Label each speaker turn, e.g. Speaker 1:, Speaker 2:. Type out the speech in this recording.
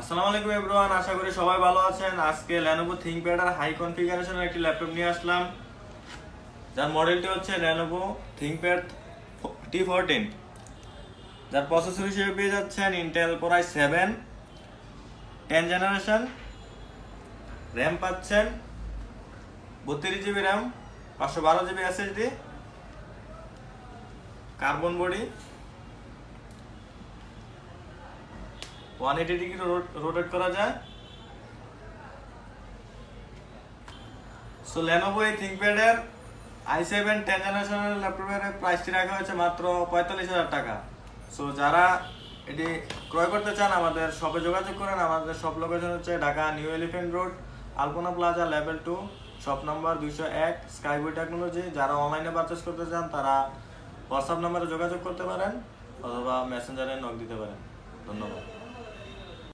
Speaker 1: আসসালামু আলাইকুম এভরিওয়ান, আশা করি সবাই ভালো আছেন। আজকে Lenovo ThinkPad এর হাই কনফিগারেশনের একটি ল্যাপটপ নিয়ে আসলাম, যার মডেলটি হচ্ছে Lenovo ThinkPad T14, যার প্রসেসর হিসেবে পেয়ে যাচ্ছেন Intel Core i7 10 generation. RAM পাচ্ছেন 32 GB RAM, 512 GB SSD, carbon body, 180 degree rotate করা যায়। সো Lenovo এই ThinkPad এর i7 10 জেনারেশনের ল্যাপটপের প্রাইসটি রাখা হয়েছে মাত্র 45,000 টাকা। সো যারা এটি ক্রয় করতে চান আমাদের শপে যোগাযোগ করেন। আমাদের শপ লোকেশন হচ্ছে Dhaka New Elephant Road, Alpana Plaza, level 2, shop number 201, Skybuy technology. যারা অনলাইনে পারচেস করতে চান তারা হোয়াটসঅ্যাপ নাম্বারে যোগাযোগ করতে পারেন অথবা মেসেঞ্জারে নক দিতে পারেন। ধন্যবাদ।